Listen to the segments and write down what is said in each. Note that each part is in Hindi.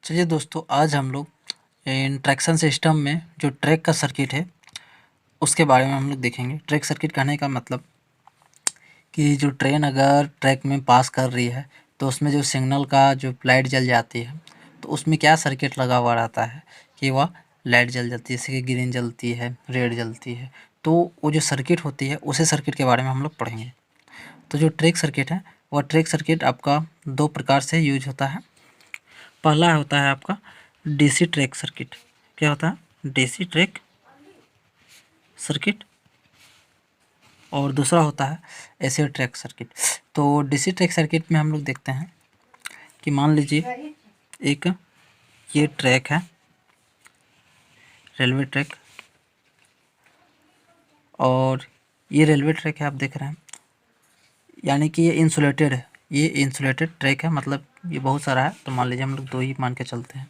चलिए दोस्तों, आज हम लोग इन ट्रैक्शन सिस्टम में जो ट्रैक का सर्किट है उसके बारे में हम लोग देखेंगे। ट्रैक सर्किट कहने का मतलब कि जो ट्रेन अगर ट्रैक में पास कर रही है तो उसमें जो सिग्नल का जो लाइट जल जाती है तो उसमें क्या सर्किट लगा हुआ रहता है कि वह लाइट जल जाती है, जैसे कि ग्रीन जलती है, रेड जलती है। तो वो जो सर्किट होती है उसी सर्किट के बारे में हम लोग पढ़ेंगे। तो जो ट्रैक सर्किट है वह ट्रैक सर्किट आपका दो प्रकार से यूज होता है। पहला होता है आपका डीसी ट्रैक सर्किट। क्या होता है? DC track circuit. और दूसरा होता है एसी ट्रैक सर्किट। तो डीसी ट्रैक सर्किट में हम लोग देखते हैं कि मान लीजिए एक ये ट्रैक है, रेलवे ट्रैक, और ये रेलवे ट्रैक है, आप देख रहे हैं, यानी कि ये इंसुलेटेड है। ये इंसुलेटेड ट्रैक है, मतलब ये बहुत सारा है, तो मान लीजिए हम लोग दो ही मान के चलते हैं।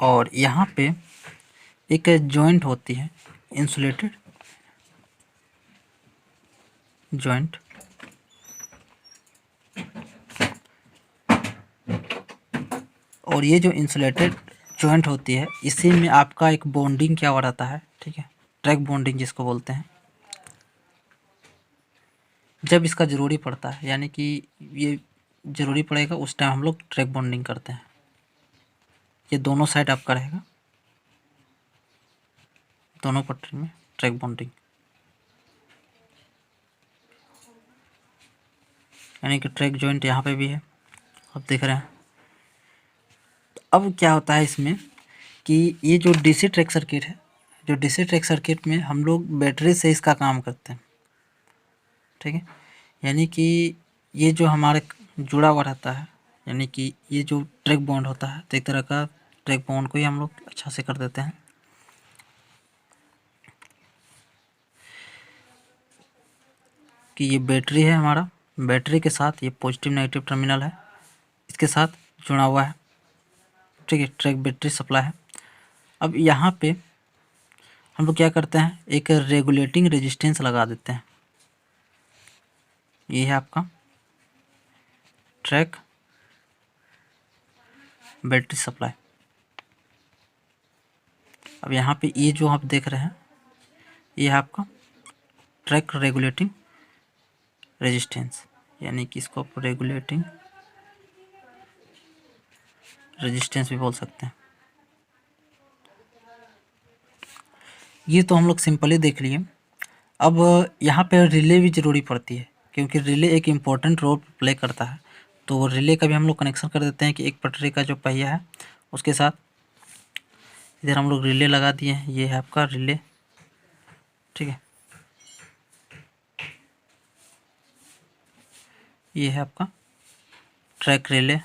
और यहाँ पे एक जॉइंट होती है, इंसुलेटेड जॉइंट, और ये जो इंसुलेटेड जॉइंट होती है इसी में आपका एक बॉन्डिंग क्या हो रहता है, ठीक है, ट्रैक बॉन्डिंग जिसको बोलते हैं। जब इसका ज़रूरी पड़ता है, यानी कि ये ज़रूरी पड़ेगा, उस टाइम हम लोग ट्रैक बॉन्डिंग करते हैं। ये दोनों साइड आपका रहेगा, दोनों पटरी में ट्रैक बॉन्डिंग, यानी कि ट्रैक जॉइंट यहाँ पे भी है, आप देख रहे हैं। अब क्या होता है इसमें कि ये जो डीसी ट्रैक सर्किट है, जो डीसी ट्रैक सर्किट में हम लोग बैटरी से इसका काम करते हैं, ठीक है। यानी कि ये जो हमारे जुड़ा हुआ रहता है, यानी कि ये जो ट्रैक बॉन्ड होता है, तो एक तरह का ट्रैक बॉन्ड को ही हम लोग अच्छा से कर देते हैं कि ये बैटरी है हमारा, बैटरी के साथ ये पॉजिटिव नेगेटिव टर्मिनल है, इसके साथ जुड़ा हुआ है, ठीक है, ट्रैक बैटरी सप्लाई है। अब यहाँ पे हम लोग क्या करते हैं, एक रेगुलेटिंग रेजिस्टेंस लगा देते हैं। ये है आपका ट्रैक बैटरी सप्लाई। अब यहाँ पे ये जो आप देख रहे हैं ये है आपका ट्रैक रेगुलेटिंग रेजिस्टेंस, यानी कि इसको आप रेगुलेटिंग रेजिस्टेंस भी बोल सकते हैं। ये तो हम लोग सिंपली देख लिए। अब यहाँ पे रिले भी ज़रूरी पड़ती है, क्योंकि रिले एक इम्पोर्टेंट रोल प्ले करता है। तो रिले का भी हम लोग कनेक्शन कर देते हैं कि एक पटरी का जो पहिया है उसके साथ इधर हम लोग रिले लगा दिए हैं। ये है आपका रिले, ठीक है, ये है आपका ट्रैक रिले,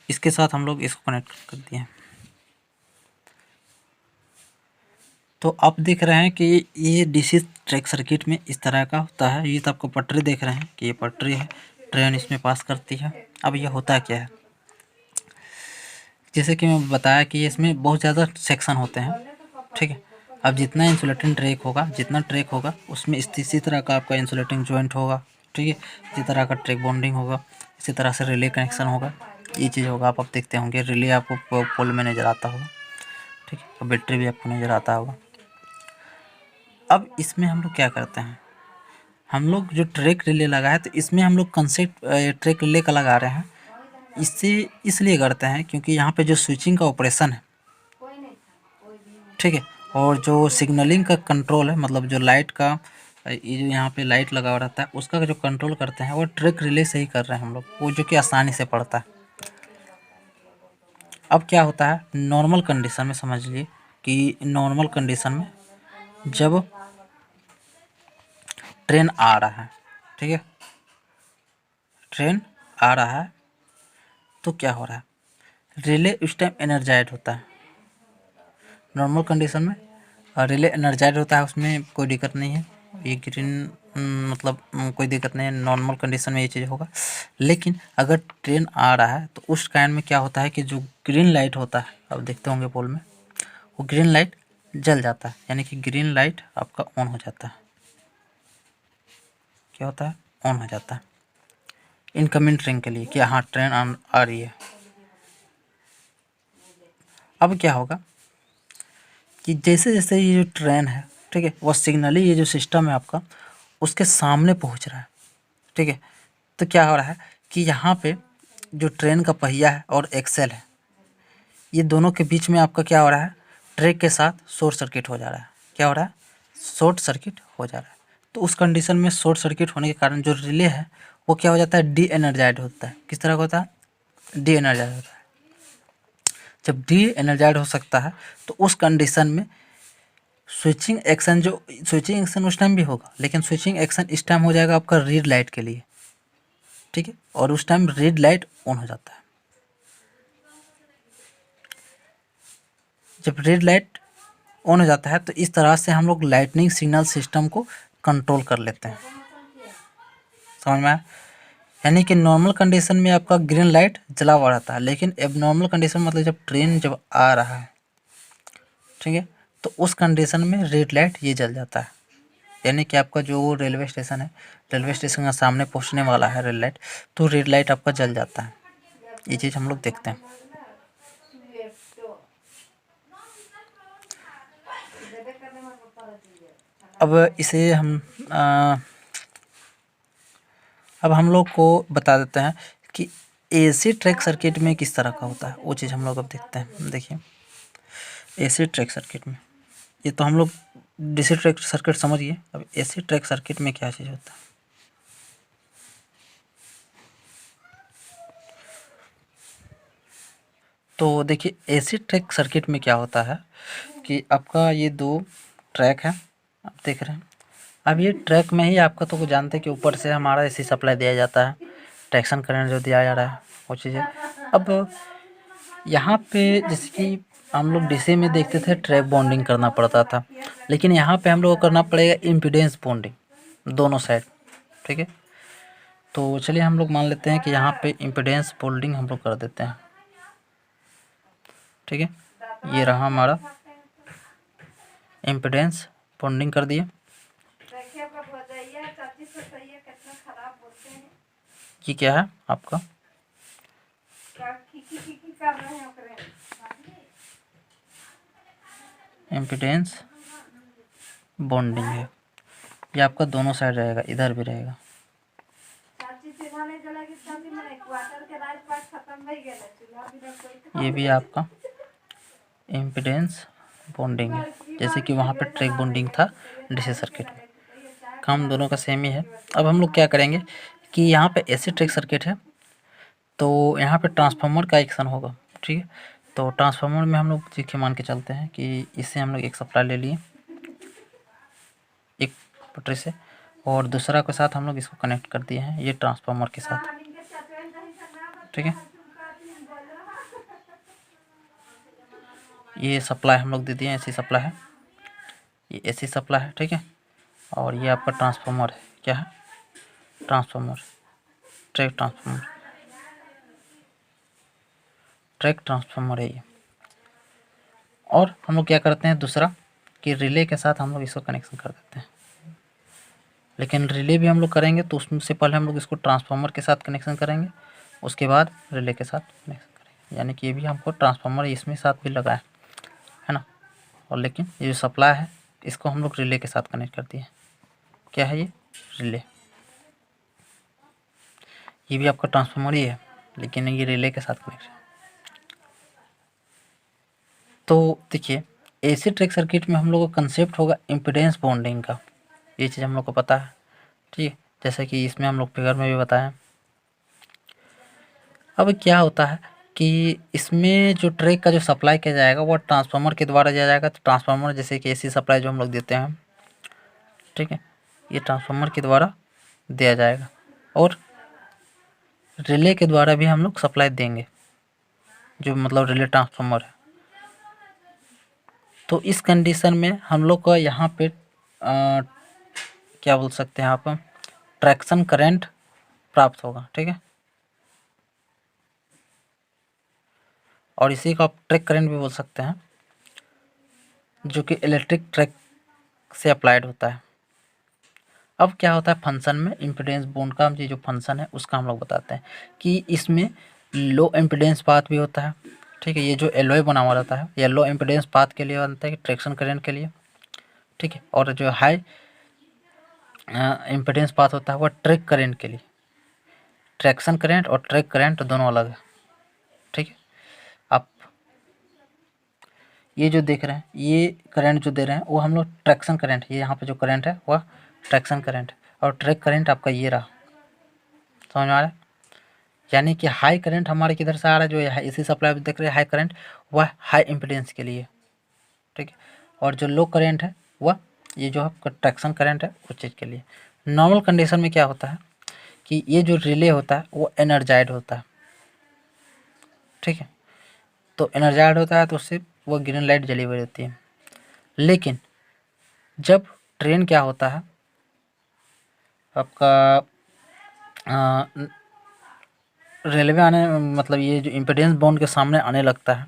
इसके साथ हम लोग इसको कनेक्ट कर दिए हैं। तो आप देख रहे हैं कि ये डीसी ट्रैक सर्किट में इस तरह का होता है। ये तो आपको पटरी देख रहे हैं कि ये पटरी है, ट्रेन इसमें पास करती है। अब ये होता क्या है, जैसे कि मैं बताया कि इसमें बहुत ज़्यादा सेक्शन होते हैं, ठीक है। अब जितना इंसुलेटिंग ट्रैक होगा, जितना ट्रैक होगा उसमें इसी तरह का आपका इंसुलेटिंग जॉइंट होगा, ठीक है, इसी तरह का ट्रैक बॉन्डिंग होगा, इसी तरह से रिले कनेक्शन होगा, ये चीज़ होगा। आप देखते होंगे रिले आपको पोल में नज़र आता होगा, ठीक है, और बैटरी भी आपको नज़र आता होगा। अब इसमें हम लोग क्या करते हैं, हम लोग जो ट्रैक रिले लगा है तो इसमें हम लोग कंसेप्ट ट्रैक रिले का लगा रहे हैं। इससे इसलिए करते हैं क्योंकि यहाँ पे जो स्विचिंग का ऑपरेशन है, ठीक है, और जो सिग्नलिंग का कंट्रोल है, मतलब जो लाइट का ये जो यहाँ पे लाइट लगा हुआ रहता है उसका जो कंट्रोल करते हैं वो ट्रैक रिले से ही कर रहे हैं हम लोग, वो जो कि आसानी से पड़ता है। अब क्या होता है नॉर्मल कंडीशन में, समझ लिए कि नॉर्मल कंडीशन में जब ट्रेन आ रहा है, ठीक है, ट्रेन आ रहा है तो क्या हो रहा है, रिले उस टाइम एनर्जाइज होता है नॉर्मल कंडीशन में, और रिले एनर्जाइज होता है, उसमें कोई दिक्कत नहीं है। ये ग्रीन मतलब कोई दिक्कत नहीं है, नॉर्मल कंडीशन में ये चीज़ होगा। लेकिन अगर ट्रेन आ रहा है तो उस टाइम में क्या होता है कि जो ग्रीन लाइट होता है, आप देखते होंगे पोल में, वो ग्रीन लाइट जल जाता है, यानी कि ग्रीन लाइट आपका ऑन हो जाता है। क्या होता है? ऑन हो जाता है। इनकमिंग ट्रेन के लिए कि हाँ ट्रेन आ रही है। अब क्या होगा कि जैसे जैसे ये जो ट्रेन है, ठीक है, वो सिग्नली ये जो सिस्टम है आपका उसके सामने पहुंच रहा है, ठीक है। तो क्या हो रहा है कि यहाँ पे जो ट्रेन का पहिया है और एक्सेल है, ये दोनों के बीच में आपका क्या हो रहा है, ट्रैक के साथ शॉर्ट सर्किट हो जा रहा है। क्या हो रहा है, शॉर्ट सर्किट हो जा रहा है। तो उस कंडीशन में शॉर्ट सर्किट होने के कारण जो रिले है वो क्या हो जाता है, डी एनर्जाइड होता है। किस तरह का होता है, डी एनर्जाइड होता है। जब डी एनर्जाइड हो सकता है तो उस कंडीशन में स्विचिंग एक्शन उस टाइम भी होगा, लेकिन स्विचिंग एक्शन इस टाइम हो जाएगा आपका रीड लाइट के लिए, ठीक है। और उस टाइम रेड लाइट ऑन हो जाता है। जब रेड लाइट ऑन हो जाता है तो इस तरह से हम लोग लाइटनिंग सिग्नल सिस्टम को कंट्रोल कर लेते हैं। समझ में आया? यानी कि नॉर्मल कंडीशन में आपका ग्रीन लाइट जला हुआ रहता है, लेकिन एबनॉर्मल कंडीशन मतलब जब ट्रेन जब आ रहा है, ठीक है, तो उस कंडीशन में रेड लाइट ये जल जाता है। यानी कि आपका जो रेलवे स्टेशन है, रेलवे स्टेशन का सामने पहुंचने वाला है रेड लाइट, तो रेड लाइट आपका जल जाता है। ये चीज़ हम लोग देखते हैं। अब इसे हम अब हम लोग को बता देते हैं कि एसी ट्रैक सर्किट में किस तरह का होता है, वो चीज़ हम लोग अब देखते हैं। देखिए एसी ट्रैक सर्किट में, ये तो हम लोग डीसी ट्रैक सर्किट समझिए, अब एसी ट्रैक सर्किट में क्या चीज़ होता है। तो देखिए एसी ट्रैक सर्किट में क्या होता है कि आपका ये दो ट्रैक है, आप देख रहे हैं। अब ये ट्रैक में ही आपका तो जानते हैं कि ऊपर से हमारा एसी सप्लाई दिया जाता है, ट्रैक्शन करंट जो दिया जा रहा है वो चीज़ें। अब यहाँ पे जैसे कि हम लोग डीसी में देखते थे ट्रैक बॉन्डिंग करना पड़ता था, लेकिन यहाँ पे हम लोग को करना पड़ेगा इम्पीडेंस बॉन्डिंग दोनों साइड, ठीक है। तो चलिए हम लोग मान लेते हैं कि यहाँ पे इम्पीडेंस बॉन्डिंग हम लोग कर देते हैं, ठीक है। ये रहा हमारा इम्पीडेंस बॉन्डिंग कर दिए। ये क्या है आपका, इम्पीडेंस बॉन्डिंग है। ये आपका दोनों साइड रहेगा, इधर भी रहेगा। ये भी आपका इम्पीडेंस बॉन्डिंग है, जैसे कि वहाँ पे ट्रैक बॉन्डिंग था डीसी सर्किट में, काम दोनों का सेम ही है। अब हम लोग क्या करेंगे कि यहाँ पे एसी ट्रैक सर्किट है, तो यहाँ पे ट्रांसफार्मर का एक्शन होगा, ठीक है। तो ट्रांसफार्मर में हम लोग देखिए मान के चलते हैं कि इससे हम लोग एक सप्लाई ले लिए एक पटरी से, और दूसरा के साथ हम लोग इसको कनेक्ट कर दिए हैं ये ट्रांसफार्मर के साथ, ठीक है। ये सप्लाई हम लोग दे दिए, एसी सप्लाई है, ये एसी सप्लाई है, ठीक है। और ये आपका ट्रांसफार्मर है, क्या है, transformer, track transformer, track transformer है ये। और हम लोग क्या करते हैं दूसरा कि रिले के साथ हम लोग इसको कनेक्शन कर देते हैं, लेकिन रिले भी हम लोग करेंगे तो उससे पहले हम लोग इसको ट्रांसफार्मर के साथ कनेक्शन करेंगे, उसके बाद रिले के साथ कनेक्शन करेंगे। यानी कि ये भी हमको ट्रांसफार्मर इसमें साथ भी लगा है ना। और लेकिन ये जो सप्लाई है इसको हम लोग रिले के साथ कनेक्ट कर दिए। क्या है ये, रिले। ये भी आपका ट्रांसफार्मर ही है, लेकिन ये रिले के साथ कनेक्शन। तो देखिए एसी ट्रैक सर्किट में हम लोग का कंसेप्ट होगा इम्पीडेंस बॉन्डिंग का, ये चीज़ हम लोग को पता है, ठीक है, जैसे कि इसमें हम लोग फिगर में भी बताएं। अब क्या होता है कि इसमें जो ट्रैक का जो सप्लाई किया जाएगा वो ट्रांसफार्मर के द्वारा दिया जाएगा। तो ट्रांसफार्मर जैसे कि एसी सप्लाई जो हम लोग देते हैं, ठीक है, ये ट्रांसफार्मर के द्वारा दिया जाएगा, और रिले के द्वारा भी हम लोग सप्लाई देंगे, जो मतलब रिले ट्रांसफार्मर है। तो इस कंडीशन में हम लोग का यहाँ पे क्या बोल सकते हैं आप, ट्रैक्शन करंट प्राप्त होगा, ठीक है। और इसी को आप ट्रैक करंट भी बोल सकते हैं, जो कि इलेक्ट्रिक ट्रैक से अप्लाइड होता है। अब क्या होता है फंक्शन में, इम्पीडेंस बोन्ड का ये जो फंक्शन है उसका हम लोग बताते हैं कि इसमें लो इम्पीडेंस पाथ भी होता है, ठीक है। ये जो एलॉय बना हुआ रहता है ये लो इम्पीडेंस पाथ के लिए बनता है, ट्रैक्शन करंट के लिए, ठीक है। और जो हाई इम्पीडेंस पाथ होता है वो ट्रैक करंट के लिए। ट्रैक्शन करंट और ट्रैक करंट दोनों अलग है, ठीक है। आप ये जो देख रहे हैं ये करंट जो दे रहे हैं वो हम लोग ट्रैक्शन करंट, ये यहाँ पे जो करंट है वह ट्रैक्शन करंट, और ट्रैक करंट आपका ये रहा, समझ में आ रहा है। यानी कि हाई करंट हमारे किधर से आ रहा है, जो इसी सप्लाई में देख रहे हैं हाई करंट, वह हाई इम्पीडेंस के लिए, ठीक है। और जो लो करंट है वह ये जो आपका ट्रैक्शन करंट है उस चीज़ के लिए। नॉर्मल कंडीशन में क्या होता है कि ये जो रिले होता है वो एनर्जाइड होता है, ठीक है। तो एनर्जाइड होता है तो उससे वो ग्रीन लाइट जली हुई रहती है। लेकिन जब ट्रेन क्या होता है आपका रेलवे आने, मतलब ये जो इम्पीडेंस बाउंड के सामने आने लगता है,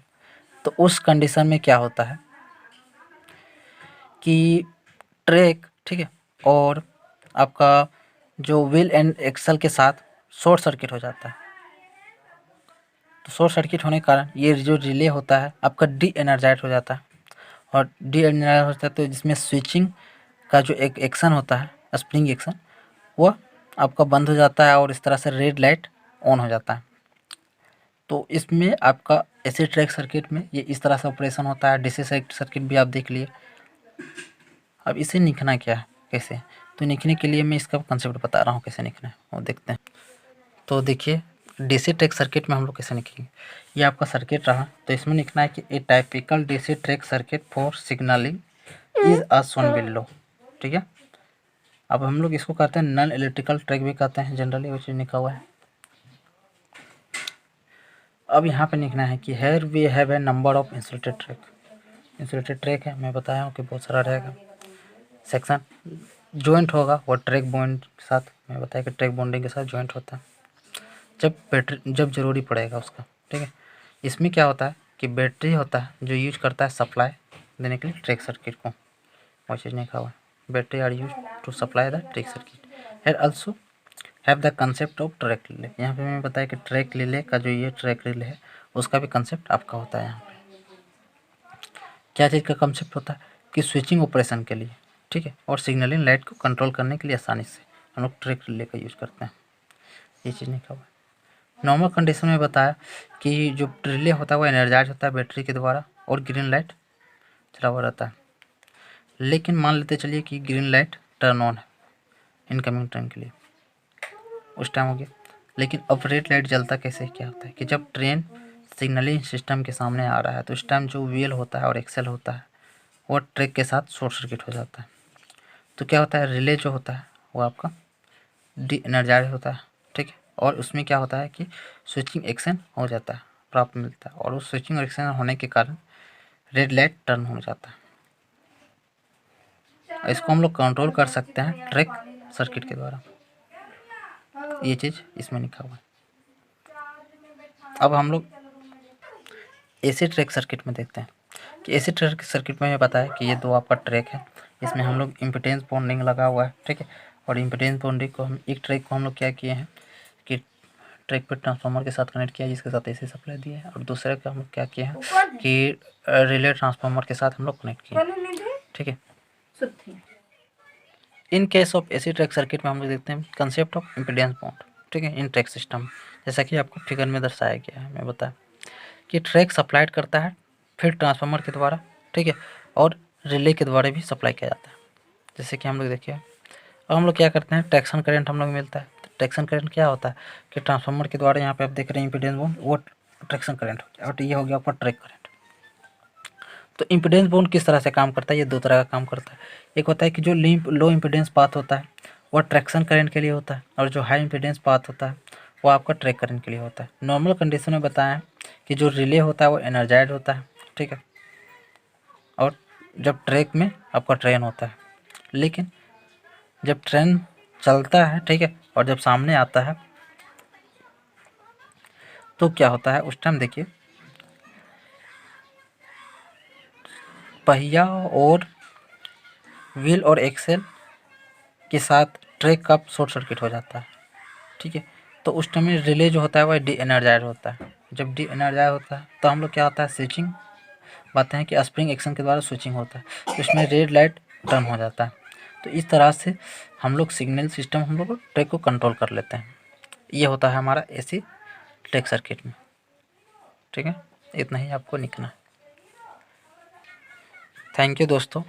तो उस कंडीशन में क्या होता है कि ट्रैक, ठीक है, और आपका जो व्हील एंड एक्सल के साथ शॉर्ट सर्किट हो जाता है। तो शॉर्ट सर्किट होने के कारण ये जो रिले होता है आपका डी एनर्जाइज हो जाता है, और डी एनर्जाइज हो जाता है तो जिसमें स्विचिंग का जो एक एक्शन होता है स्प्रिंग एक्शन वह आपका बंद हो जाता है, और इस तरह से रेड लाइट ऑन हो जाता है। तो इसमें आपका एसी ट्रैक सर्किट में ये इस तरह से ऑपरेशन होता है। डीसी सर्किट भी आप देख लिए। अब इसे लिखना क्या है, कैसे, तो लिखने के लिए मैं इसका कंसेप्ट बता रहा हूँ कैसे लिखना है वो देखते हैं। तो देखिए डीसी ट्रैक सर्किट में हम लोग कैसे लिखेंगे, ये आपका सर्किट रहा, तो इसमें लिखना है कि a typical DC track circuit for signalling is a shown below, ठीक है। अब हम लोग इसको कहते हैं नॉन इलेक्ट्रिकल ट्रैक भी कहते हैं, जनरली वो चीज़ लिखा हुआ है। अब यहाँ पे लिखना है कि here we have a number of insulated track. Insulated track है, मैं बताया हूँ कि बहुत सारा रहेगा। सेक्शन जॉइंट होगा और ट्रैक बॉन्ड के साथ, मैं बताया कि ट्रैक बॉन्डिंग के साथ जॉइंट होता है जब बैटरी, जब ज़रूरी पड़ेगा उसका, ठीक है। इसमें क्या होता है कि बैटरी होता है जो यूज करता है सप्लाई देने के लिए ट्रैक सर्किट को, वो चीज़ नहीं कहा हुआ है। Battery are used to supply the track circuit. Here also have the concept of track relay. यहाँ पे मैं बताया कि ट्रैक रिले का जो ये ट्रैक रिले है उसका भी कंसेप्ट आपका होता है। यहाँ पे क्या चीज़ का कंसेप्ट होता है कि स्विचिंग ऑपरेशन के लिए, ठीक है, और सिग्नलिंग लाइट को कंट्रोल करने के लिए आसानी से हम लोग ट्रैक रिले का यूज़ करते हैं। ये चीज़ नहीं हुआ। नॉर्मल कंडीशन में बताया कि जो रिले होता है वो एनर्जाइज होता है बैटरी के द्वारा और ग्रीन लाइट चला हुआ रहता है। लेकिन मान लेते चलिए कि ग्रीन लाइट टर्न ऑन है इनकमिंग ट्रेन के लिए, उस टाइम हो गया। लेकिन अब रेड लाइट जलता कैसे, क्या होता है कि जब ट्रेन सिग्नलिंग सिस्टम के सामने आ रहा है तो इस टाइम जो व्हील होता है और एक्सेल होता है वो ट्रैक के साथ शॉर्ट सर्किट हो जाता है। तो क्या होता है रिले जो होता है वो आपका डी एनर्जाइज होता है, ठीक है। और उसमें क्या होता है कि स्विचिंग एक्शन हो जाता है, प्राप्त मिलता है, और उस स्विचिंग एक्शन होने के कारण रेड लाइट टर्न हो जाता है। इसको हम लोग कंट्रोल कर सकते हैं ट्रैक सर्किट के द्वारा। ये चीज़ इसमें लिखा हुआ है। अब हम लोग एसी ट्रैक सर्किट में देखते हैं कि एसी ट्रैक सर्किट में पता है कि ये दो आपका ट्रैक है, इसमें हम लोग इम्पीडेंस बॉन्डिंग लगा हुआ है, ठीक है। और इम्पीडेंस बॉन्डिंग को हम एक ट्रैक को हम लोग क्या किए हैं कि ट्रैक पर ट्रांसफार्मर के साथ कनेक्ट किया जिसके साथ एसी सप्लाई दिया है, और दूसरे का हम लोग क्या किए हैं कि रिले ट्रांसफार्मर के साथ हम लोग कनेक्ट किए, ठीक है। In case of AC track circuit में हम लोग देखते हैं कंसेप्ट ऑफ इम्पीडेंस बॉन्ड, ठीक है, इन ट्रैक सिस्टम, जैसा कि आपको फिगर में दर्शाया गया है। मैं बताया कि ट्रैक सप्लाइड करता है फिर ट्रांसफार्मर के द्वारा, ठीक है, और रिले के द्वारा भी सप्लाई किया जाता है। जैसे कि हम लोग देखिए अब हम लोग क्या करते हैं ट्रैक्शन करंट हम लोग मिलता है। तो ट्रैक्शन करंट क्या होता है कि ट्रांसफार्मर के द्वारा यहाँ पे आप देख रहे हैं इम्पीडेंस बॉन्ड, वो ट्रैक्शन करंट हो गया, और ये हो गया आपका ट्रैक करंट। तो इम्पीडेंस बॉन्ड किस तरह से काम करता है, ये दो तरह का काम करता है। एक होता है कि जो लो इम्पीडेंस पाथ होता है वह ट्रैक्शन करंट के लिए होता है, और जो हाई इम्पीडेंस पाथ होता है वो आपका ट्रैक करंट के लिए होता है। नॉर्मल कंडीशन में बताएं कि जो रिले होता है वो एनर्जाइड होता है, ठीक है, और जब ट्रैक में आपका ट्रेन होता है। लेकिन जब ट्रेन चलता है, ठीक है, और जब सामने आता है तो क्या होता है उस टाइम देखिए पहिया और व्हील और एक्सेल के साथ ट्रैक का शॉर्ट सर्किट हो जाता है, ठीक है। तो उस टाइम में रिले जो होता है वह डी एनर्जाइज होता है। जब डी एनर्जाइज होता है तो हम लोग क्या होता है, स्विचिंग बातें हैं कि स्प्रिंग एक्शन के द्वारा स्विचिंग होता है, तो इसमें रेड लाइट टर्न हो जाता है। तो इस तरह से हम लोग सिग्नल सिस्टम हम लोग ट्रैक को कंट्रोल कर लेते हैं। ये होता है हमारा एसी ट्रैक सर्किट में, ठीक है। इतना ही आपको लिखना है। थैंक यू दोस्तों।